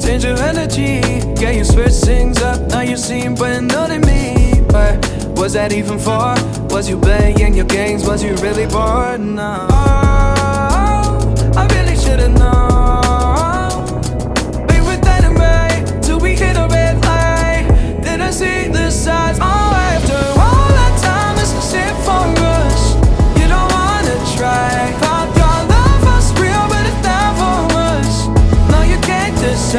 change your energy. Yeah, you switch things up, now you seem brand new to me. But was that even for? Was you playing your games? Was you really bored? No. Oh, I really should've known. We were dynamite till we hit a red light. Didn't see the signs. Oh, after all that time, is this it for us? You don't wanna try. Thought your love was real, but it's not for us. No, you can't decide.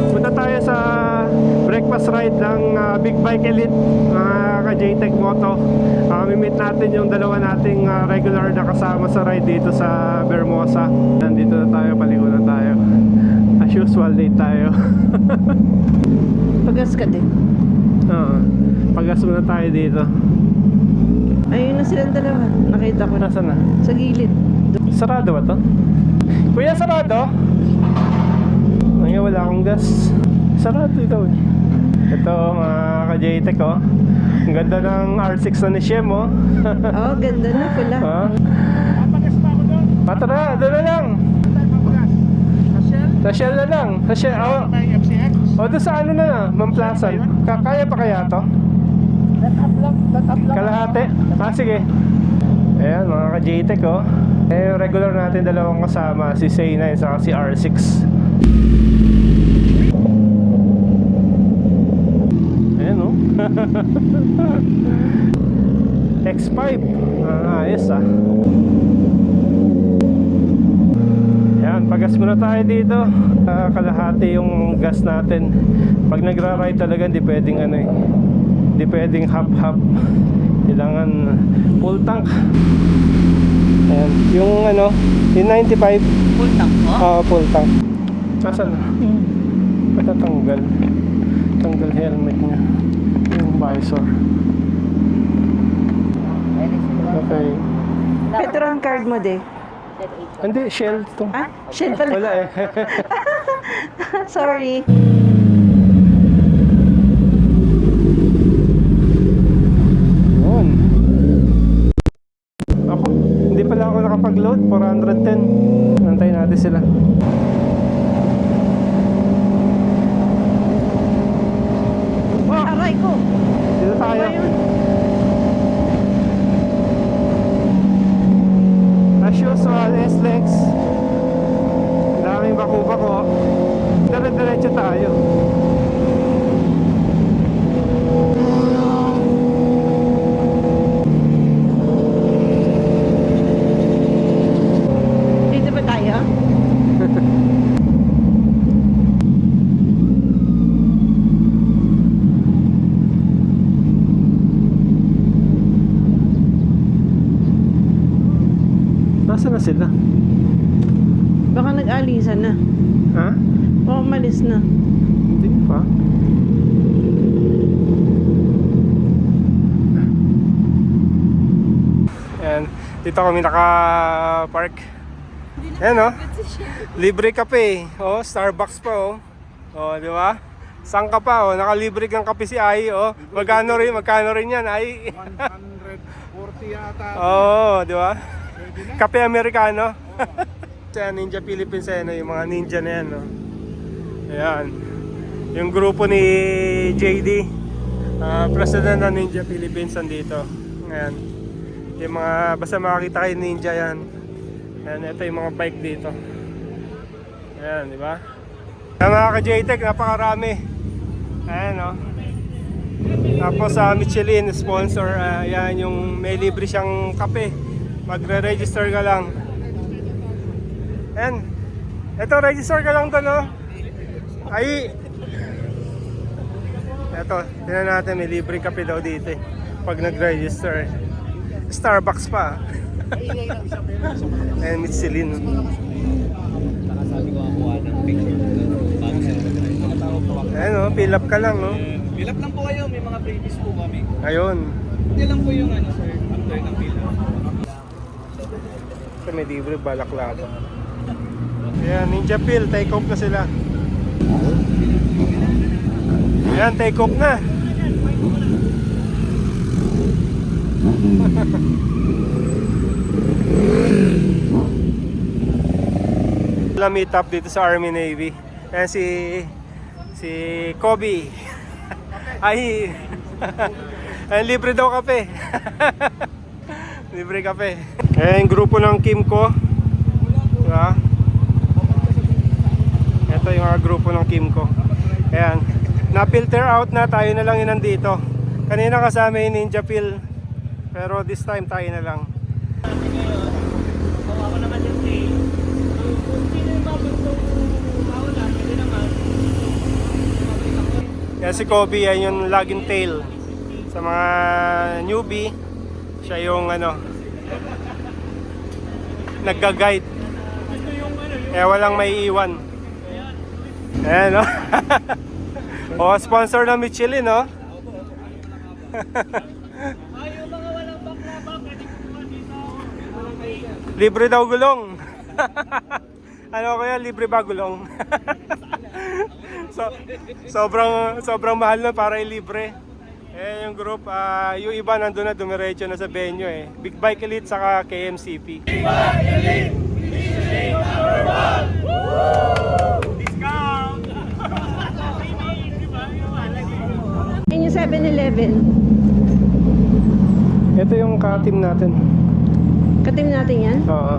Punta tayo sa breakfast ride ng Big Bike Elite, ka-JTech Moto. Mimit natin yung dalawa nating regular na kasama sa ride dito sa Bermosa. Nandito na tayo, paligo na tayo. As usual, late tayo. Pagas ka din. Oo, pagas muna tayo dito. Ayun na silang dalawa. Nakita ko na. Nasaan na? Sa gilid. Sarado ba to? Kuya, sarado? Ngayon wala akong gas. Sarado ito eh. Ito mga ka-JTech oh. Ang ganda ng R6 na ni Shem oh. Oo, ganda na pala. Papagas pa ako doon. Tara, doon na lang. Saan papagas? Sa Shell? Sa Shell na lang. Sa Shell, oh. May FCX? O doon sa ano na, Mamplasan. Kaya pa kaya to? Let up lang. Kalahati? Sige. Ayan mga ka-JTech oh. Eh, regular natin dalawang kasama, si Say9 saka si R6. Ayan oh. X5. Ayos ah. Ayan, pagas muna tayo dito. Kalahati yung gas natin. Pag nagra-ride talaga, hindi pwedeng ano eh. Hindi pwedeng half-half. Kailangan full tank. Ayan, yung ano, yung 95. Full tank mo? Full tank. Nasaan na? Patatanggal. Tanggal helmet niya. Yung visor. Okay. Petron card mo de. Hindi, Shell to. Ah? Shell pala. Wala eh. Sorry. Yun. Ako, hindi pala ako nakapag-load. 410. Antayin natin sila. Aray ko. Dito tayo. As usual, S-Lex. Daming bako-bako. Dire-diretso tayo. Dito ba tayo? Nasaan na sila? Baka nag-alisan na. Ha? Baka umalis na. Hindi pa. Ayan, dito kami naka-park. Ayan oh. Libre kape. Oh, Starbucks pa oh. Oh, di ba? Sang ka pa oh, nakalibre kang kape si Ai oh. Magkano rin yan Ai? 140 yata. Oh, di ba? Kape Amerikano. Sa Ninja Philippines ano, yung mga ninja na yan no. Ayan. Yung grupo ni JD, President ng Ninja Philippines andito. Ayan. Yung mga, basta makakita kayo ninja yan. Ayan, ito yung mga bike dito. Ayan, di ba? Ayan mga ka-JTech, napakarami. Ayan o. Tapos sa Michelin sponsor, ayan yung may libre siyang kape. Magre-register ka lang. And, eto, register ka lang to, no? Ay, eto, tingnan natin, may libreng kape daw dito eh. Pag nag-register. Starbucks pa. And Michelin. Nakasabi ko ako ng picture bago sa Ayan, no? Fill up ka lang, no? fill up lang po kayo, may mga previous po kami. Ayun. Hindi lang po yung ano sir, after ng fill up. Ito, may libre balaklava. Ayan, Ninja Pill, take off na sila. Ayan, take off na. Meet up dito sa Army Navy. Ayan si Kobe. Ay. Ayan, libre daw kape. Libre kape. Ayan, grupo ng Kimco. Diba? Ito yung mga grupo ng Kimco. Ayan. Na-filter out na, tayo na lang yun nandito. Kanina kasama yung Ninja Pill. Pero this time tayo na lang. Ako naman yung tail. Kung sino yung mabagtong mauna, pwede naman. Yan si Kobe, yan yung login tail. Sa mga newbie, siya yung ano, nagga-guide. Kaya walang may iwan. Ayan, no? O, sponsor ng Michelin, no? Ay, yung mga walang baklava, pwede ko dito. Libre daw gulong. Ano kaya, libre ba gulong? sobrang mahal na para ilibre. Eh, yung group, yung iba nandun na, dumiretso na sa venue eh. Big Bike Elite saka KMCP. Big Bike Elite! Yun yung 7-Eleven. Ito yung ka-team natin. Katim natin yan. Oo.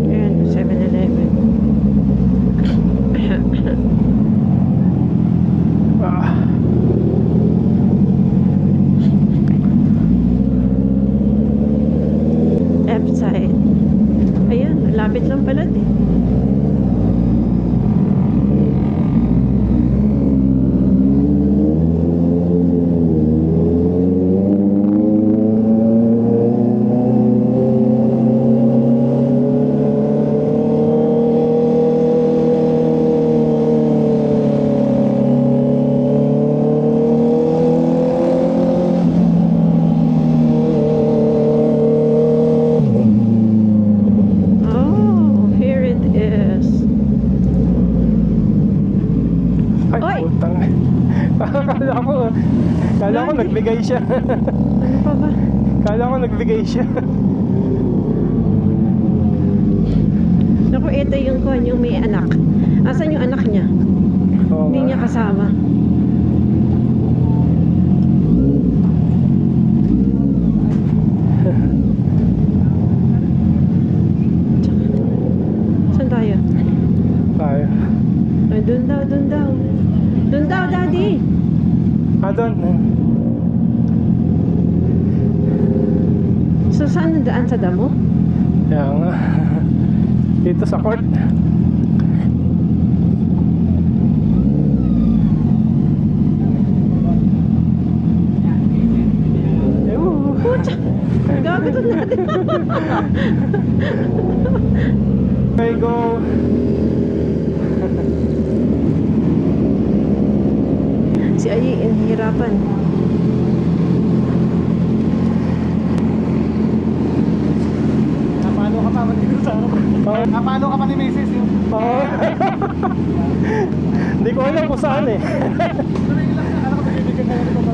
Ayan, 7-Eleven. Ah. Left side. Ayan, malapit lang pala din. Oh, here it is. Ay, Oy! putang. Kala ko nagbigay siya. Ano pa ba? Kala ko nagbigay siya. Naku, ito yung kuhan, yung may anak. Asan yung anak niya? Oo Hindi nga. niya kasama. Saan tayo? Tayo. Ay, dun daw, dun daw. Dun daw, daddy. Doon. So, saan nandaan sa damo? Kaya nga. Dito sa court. Gago to natin. Okay, go. Si Ayi, hirapan. Napalo ka pa, dito sa ano? Napalo ka pa ni Mrs. yun. Oo. Hindi ko alam kung saan eh. Alam ko, bibigyan kayo nito ba?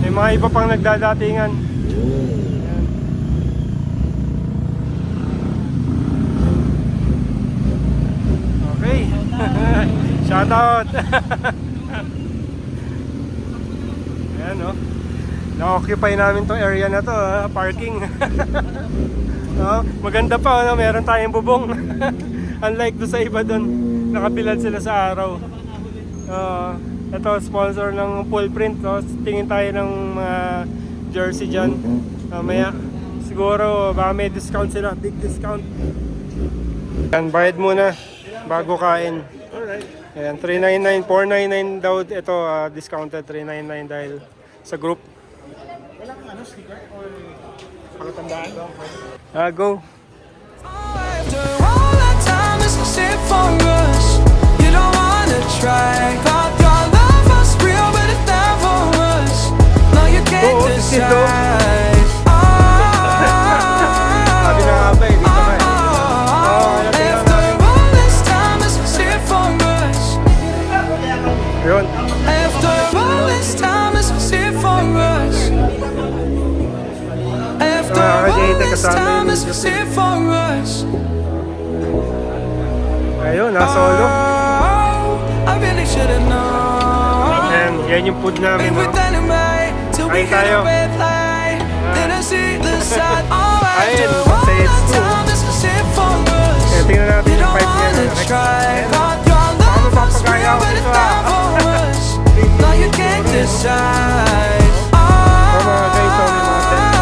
May mga iba pang nagdadatingan. Okay. Shout out. Ayan, no? Na-occupy namin tong area na to, parking. No, maganda pa, no? Meron tayong bubong. Unlike do sa iba doon, nakabilad sila sa araw. Ito, sponsor ng full print. No? Tingin tayo ng mga jersey dyan. Maya, siguro baka may discount sila, big discount. Yan, bayad muna bago kain. Ayan, 399, 499 daw ito, discounted 399 dahil sa group. Walang ano, sticker or palatandaan? Go. After all that time, this is it for us. You don't wanna try. Thought your love was real, but it never was. No, you can't decide. Sabi na nga ba, dito ba eh. After all this time, this is it for us. Yun. After all this time, this is it for us. After all this time, this is it for us. Ayun, nasolo. I really should've known. Ayan, yan yung food namin. Be No? with anyway till we Kain hit tayo. a red light. Then I see the side. Oh, Ayun, after all phase that two. time, this is it for us. Kaya tingnan natin You yung don't pipe niya. wanna Rex. try. Ayan. Thought your love was papagaya real, ako but it dito, never was. No, you can't decide. mga ganito, may mga tent.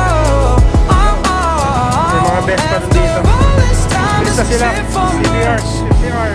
May mga best pa rin dito. After all this time, Isa this is sila. it for CBR. us. CBR.